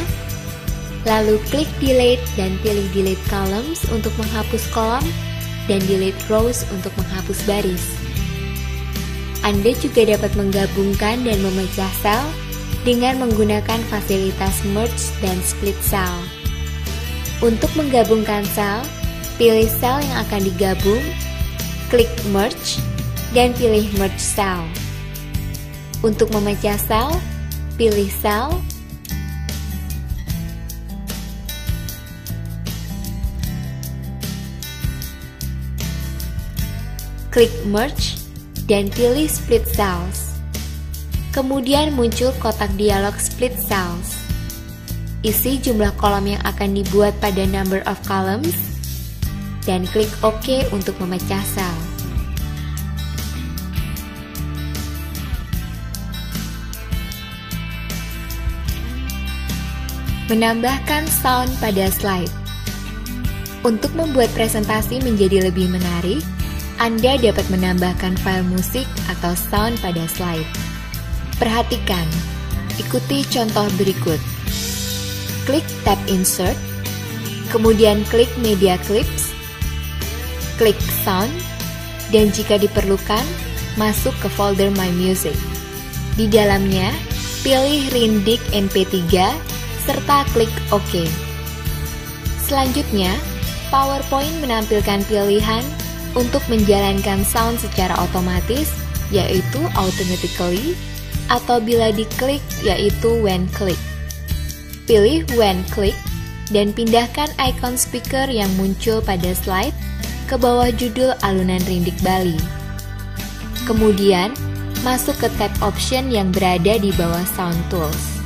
lalu klik Delete dan pilih Delete Columns untuk menghapus kolom dan Delete Rows untuk menghapus baris. Anda juga dapat menggabungkan dan memecah sel dengan menggunakan fasilitas Merge dan Split Cell. Untuk menggabungkan sel, pilih sel yang akan digabung, klik Merge, dan pilih Merge Cell. Untuk memecah sel, pilih sel, klik Merge, dan pilih Split Cells. Kemudian muncul kotak dialog Split Cells. Isi jumlah kolom yang akan dibuat pada Number of Columns, dan klik OK untuk memecah sel. Menambahkan sound pada slide. Untuk membuat presentasi menjadi lebih menarik, Anda dapat menambahkan file musik atau sound pada slide. Perhatikan, ikuti contoh berikut. Klik tab Insert, kemudian klik Media Clips, klik Sound, dan jika diperlukan, masuk ke folder My Music. Di dalamnya, pilih Rindik MP3, serta klik OK. Selanjutnya, PowerPoint menampilkan pilihan untuk menjalankan sound secara otomatis, yaitu automatically, atau bila diklik, yaitu when click. Pilih when click, dan pindahkan icon speaker yang muncul pada slide ke bawah judul Alunan Rindik Bali. Kemudian, masuk ke tab Option yang berada di bawah Sound Tools.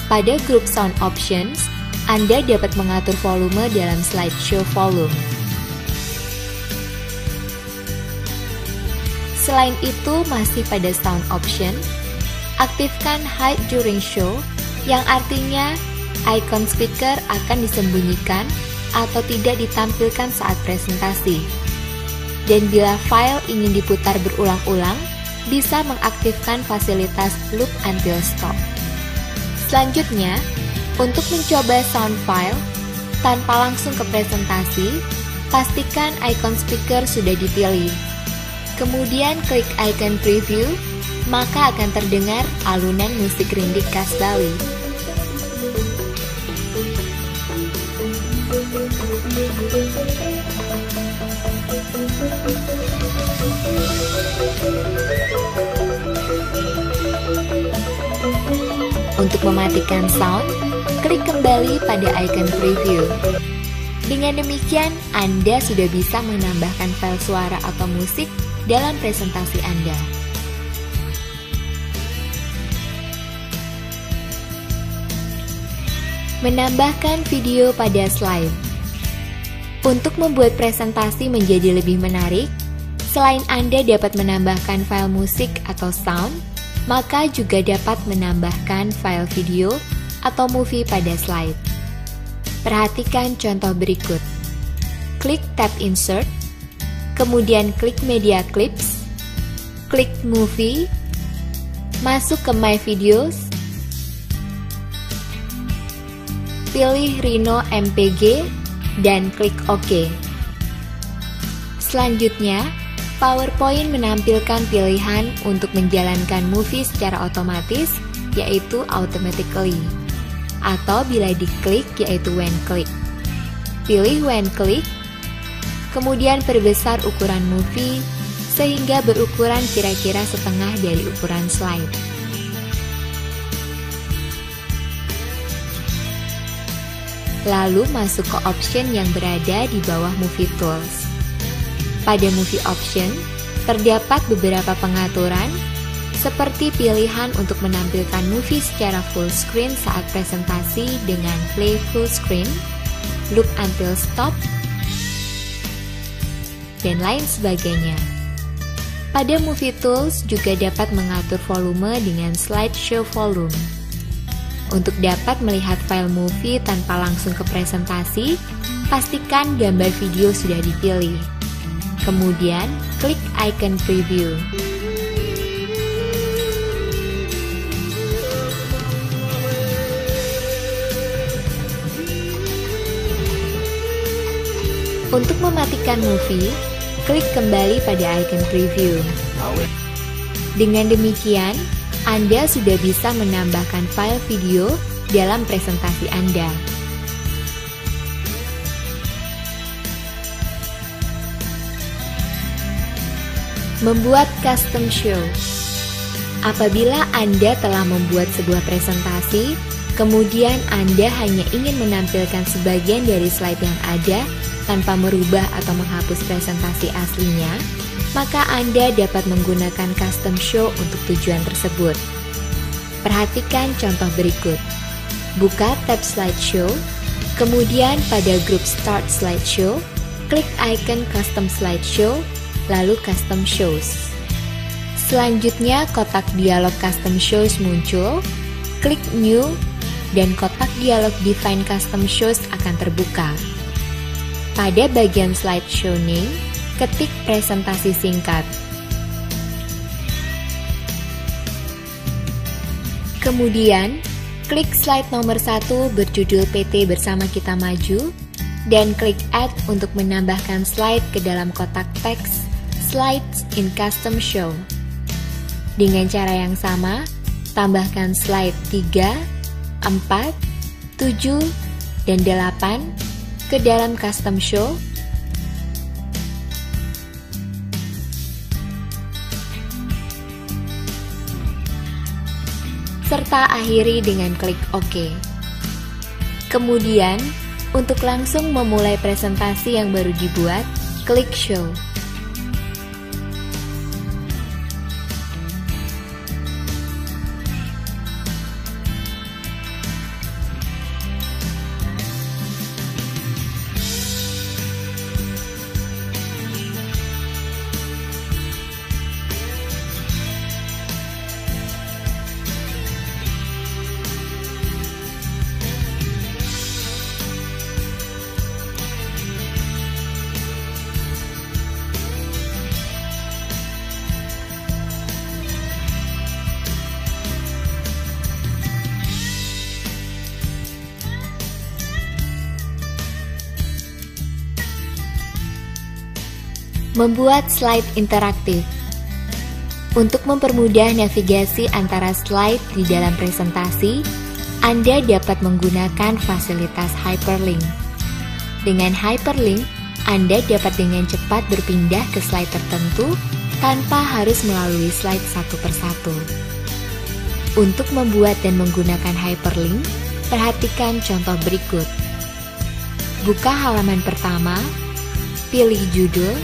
Pada grup Sound Options, Anda dapat mengatur volume dalam slideshow volume. Selain itu, masih pada Sound Option, aktifkan Hide During Show, yang artinya icon speaker akan disembunyikan atau tidak ditampilkan saat presentasi. Dan bila file ingin diputar berulang-ulang, bisa mengaktifkan fasilitas Loop Until Stop. Selanjutnya, untuk mencoba sound file tanpa langsung ke presentasi, pastikan icon speaker sudah dipilih. Kemudian klik icon preview, maka akan terdengar alunan musik rindik khas Bali. Untuk mematikan sound, klik kembali pada icon preview. Dengan demikian, Anda sudah bisa menambahkan file suara atau musik dalam presentasi Anda. Menambahkan video pada slide. Untuk membuat presentasi menjadi lebih menarik, Selain Anda dapat menambahkan file musik atau sound, maka juga dapat menambahkan file video atau movie pada slide. Perhatikan contoh berikut. Klik tab Insert, kemudian klik Media Clips, klik Movie, masuk ke My Videos, pilih Rhino MPG, dan klik OK. Selanjutnya, PowerPoint menampilkan pilihan untuk menjalankan movie secara otomatis, yaitu automatically, atau bila diklik yaitu when click. Pilih when click, kemudian perbesar ukuran movie sehingga berukuran kira-kira setengah dari ukuran slide. Lalu masuk ke option yang berada di bawah Movie Tools. Pada Movie Option, terdapat beberapa pengaturan, seperti pilihan untuk menampilkan movie secara full screen saat presentasi dengan play full screen, loop until stop, dan lain sebagainya. Pada Movie Tools juga dapat mengatur volume dengan slideshow volume. Untuk dapat melihat file movie tanpa langsung ke presentasi, pastikan gambar video sudah dipilih. Kemudian, klik icon preview. Untuk mematikan movie, klik kembali pada icon preview. Dengan demikian, Anda sudah bisa menambahkan file video dalam presentasi Anda. Membuat custom show. Apabila Anda telah membuat sebuah presentasi, kemudian Anda hanya ingin menampilkan sebagian dari slide yang ada tanpa merubah atau menghapus presentasi aslinya, maka Anda dapat menggunakan custom show untuk tujuan tersebut. Perhatikan contoh berikut. Buka tab slideshow, kemudian pada grup Start Slideshow, klik icon Custom Slideshow, lalu Custom Shows. Selanjutnya, kotak dialog Custom Shows muncul, klik New, dan kotak dialog Define Custom Shows akan terbuka. Pada bagian slideshow name, ketik presentasi singkat. Kemudian, klik slide nomor 1 berjudul PT Bersama Kita Maju, dan klik Add untuk menambahkan slide ke dalam kotak teks Slides in Custom Show. Dengan cara yang sama, tambahkan slide 3, 4, 7, dan 8 ke dalam Custom Show. Serta akhiri dengan klik OK. Kemudian, untuk langsung memulai presentasi yang baru dibuat, klik Show. Membuat slide interaktif. Untuk mempermudah navigasi antara slide di dalam presentasi, Anda dapat menggunakan fasilitas hyperlink. Dengan hyperlink, Anda dapat dengan cepat berpindah ke slide tertentu tanpa harus melalui slide satu persatu. Untuk membuat dan menggunakan hyperlink, perhatikan contoh berikut. Buka halaman pertama, pilih judul,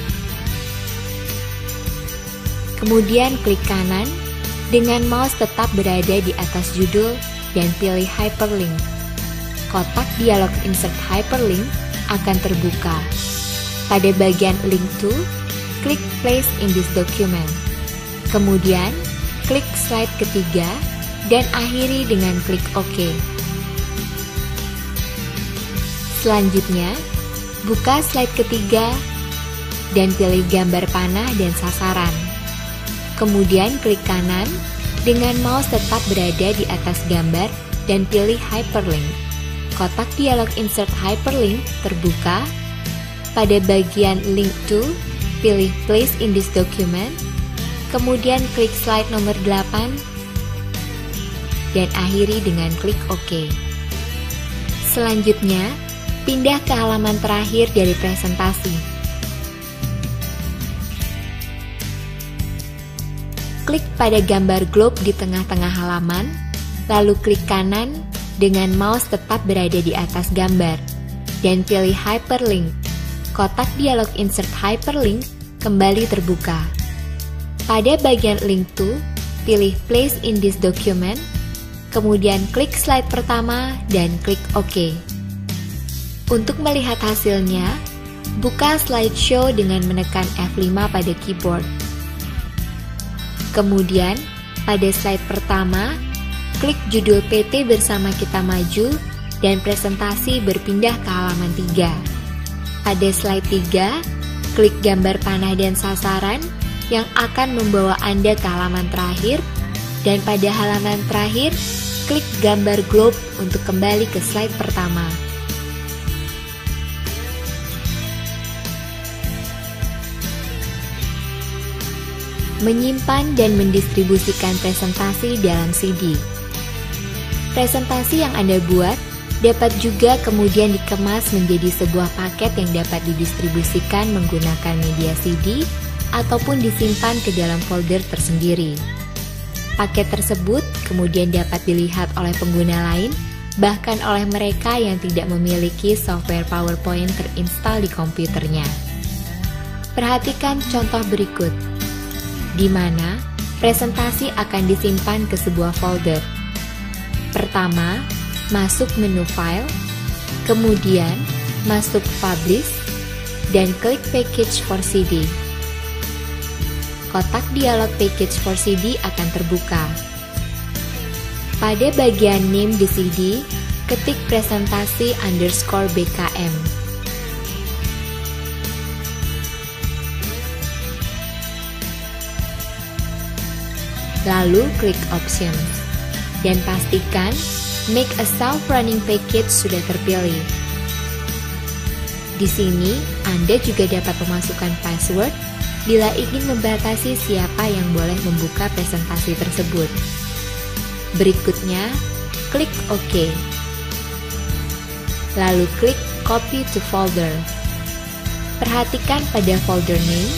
kemudian klik kanan, dengan mouse tetap berada di atas judul dan pilih hyperlink. Kotak dialog Insert Hyperlink akan terbuka. Pada bagian Link to, klik Place in this document. Kemudian, klik slide ketiga dan akhiri dengan klik OK. Selanjutnya, buka slide ketiga dan pilih gambar panah dan sasaran. Kemudian klik kanan dengan mouse tetap berada di atas gambar dan pilih Hyperlink. Kotak dialog Insert Hyperlink terbuka. Pada bagian Link to, pilih Place in this document. Kemudian klik slide nomor 8 dan akhiri dengan klik OK. Selanjutnya, pindah ke halaman terakhir dari presentasi. Klik pada gambar globe di tengah-tengah halaman, lalu klik kanan dengan mouse tetap berada di atas gambar, dan pilih Hyperlink. Kotak dialog Insert Hyperlink kembali terbuka. Pada bagian Link to, pilih Place in this document, kemudian klik slide pertama dan klik OK. Untuk melihat hasilnya, buka slideshow dengan menekan F5 pada keyboard. Kemudian, pada slide pertama, klik judul PT Bersama Kita Maju dan presentasi berpindah ke halaman 3. Pada slide 3, klik gambar panah dan sasaran yang akan membawa Anda ke halaman terakhir, dan pada halaman terakhir, klik gambar globe untuk kembali ke slide pertama. Menyimpan dan mendistribusikan presentasi dalam CD. Presentasi yang Anda buat dapat juga kemudian dikemas menjadi sebuah paket yang dapat didistribusikan menggunakan media CD ataupun disimpan ke dalam folder tersendiri. Paket tersebut kemudian dapat dilihat oleh pengguna lain, bahkan oleh mereka yang tidak memiliki software PowerPoint terinstall di komputernya. Perhatikan contoh berikut, di mana presentasi akan disimpan ke sebuah folder. Pertama, masuk menu File, kemudian masuk Publish, dan klik Package for CD. Kotak dialog Package for CD akan terbuka. Pada bagian Name di CD, ketik presentasi _BKM. Lalu klik Options, dan pastikan Make a Self-Running Package sudah terpilih. Di sini, Anda juga dapat memasukkan password bila ingin membatasi siapa yang boleh membuka presentasi tersebut. Berikutnya, klik OK. Lalu klik Copy to Folder. Perhatikan pada folder name,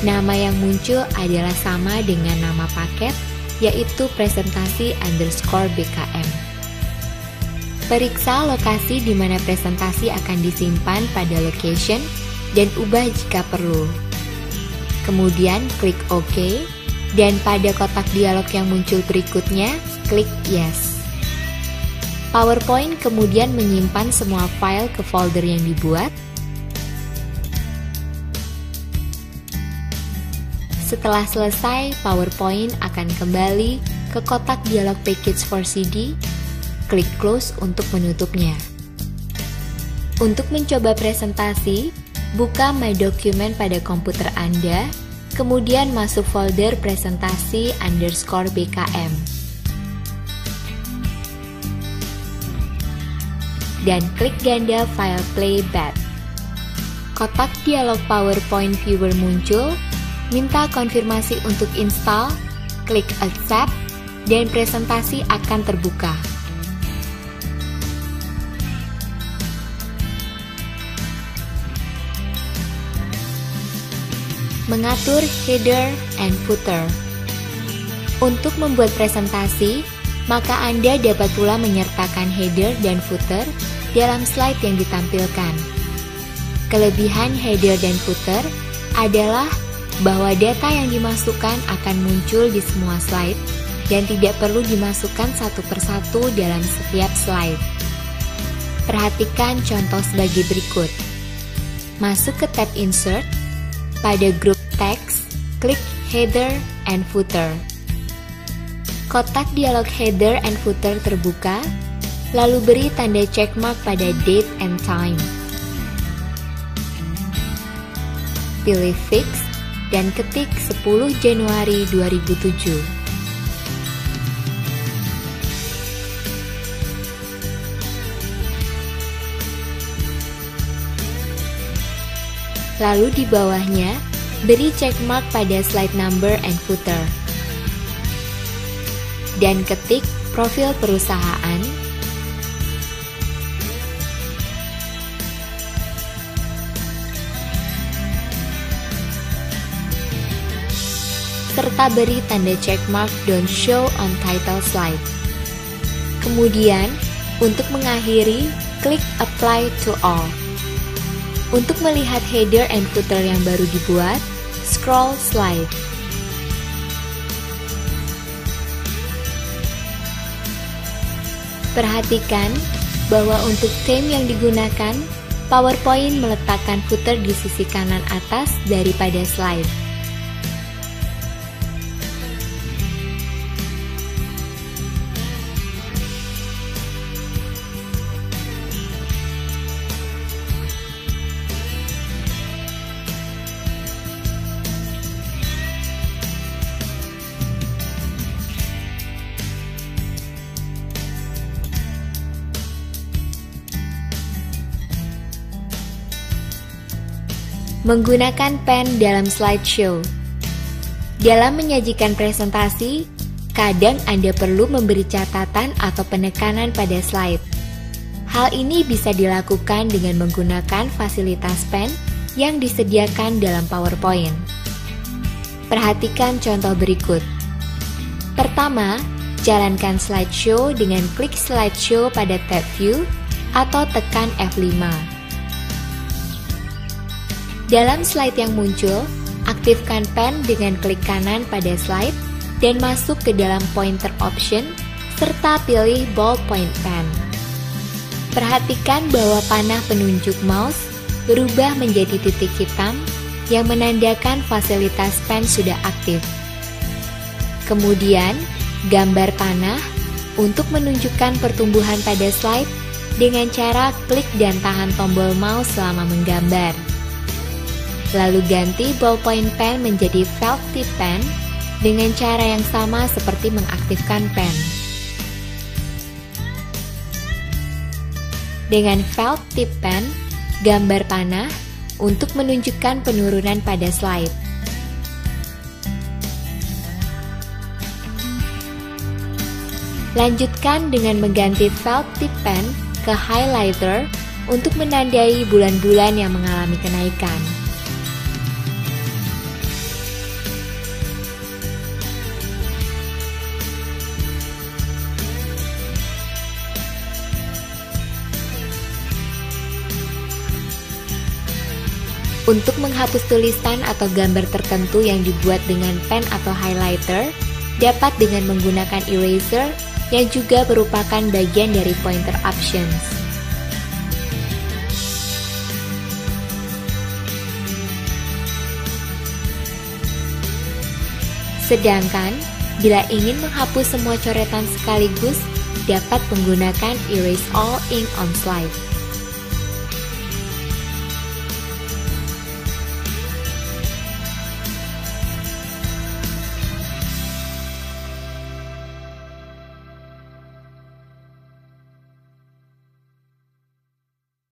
nama yang muncul adalah sama dengan nama paket, yaitu presentasi _BKM. Periksa lokasi di mana presentasi akan disimpan pada location dan ubah jika perlu. Kemudian klik OK, dan pada kotak dialog yang muncul berikutnya, klik Yes. PowerPoint kemudian menyimpan semua file ke folder yang dibuat. Setelah selesai, PowerPoint akan kembali ke kotak dialog Package for CD. Klik Close untuk menutupnya. Untuk mencoba presentasi, buka My Document pada komputer Anda, kemudian masuk folder presentasi _BKM. Dan klik ganda file Playback. Kotak dialog PowerPoint Viewer muncul, minta konfirmasi untuk install, klik Accept, dan presentasi akan terbuka. Mengatur header and footer. Untuk membuat presentasi, maka Anda dapat pula menyertakan header dan footer dalam slide yang ditampilkan. Kelebihan header dan footer adalah bahwa data yang dimasukkan akan muncul di semua slide dan tidak perlu dimasukkan satu persatu dalam setiap slide. Perhatikan contoh sebagai berikut. Masuk ke tab Insert, pada grup Tag, klik Header and Footer. Kotak dialog Header and Footer terbuka, lalu beri tanda checkmark pada date and time. Pilih Fix dan ketik 10 Januari 2007. Lalu di bawahnya, beri checkmark pada slide number and footer. Dan ketik profil perusahaan, serta beri tanda checkmark Don't Show on Title Slide. Kemudian, untuk mengakhiri, klik Apply to All. Untuk melihat header and footer yang baru dibuat, scroll slide. Perhatikan bahwa untuk theme yang digunakan, PowerPoint meletakkan footer di sisi kanan atas daripada slide. Menggunakan pen dalam slideshow. Dalam menyajikan presentasi, kadang Anda perlu memberi catatan atau penekanan pada slide. Hal ini bisa dilakukan dengan menggunakan fasilitas pen yang disediakan dalam PowerPoint. Perhatikan contoh berikut. Pertama, jalankan slideshow dengan klik slideshow pada tab View atau tekan F5. Dalam slide yang muncul, aktifkan pen dengan klik kanan pada slide dan masuk ke dalam pointer option serta pilih ballpoint pen. Perhatikan bahwa panah penunjuk mouse berubah menjadi titik hitam yang menandakan fasilitas pen sudah aktif. Kemudian, gambar panah untuk menunjukkan pertumbuhan pada slide dengan cara klik dan tahan tombol mouse selama menggambar. Lalu ganti ballpoint pen menjadi felt tip pen dengan cara yang sama seperti mengaktifkan pen. Dengan felt tip pen, gambar panah untuk menunjukkan penurunan pada slide. Lanjutkan dengan mengganti felt tip pen ke highlighter untuk menandai bulan-bulan yang mengalami kenaikan. Untuk menghapus tulisan atau gambar tertentu yang dibuat dengan pen atau highlighter, dapat dengan menggunakan eraser yang juga merupakan bagian dari pointer options. Sedangkan, bila ingin menghapus semua coretan sekaligus, dapat menggunakan Erase All Ink on Slide.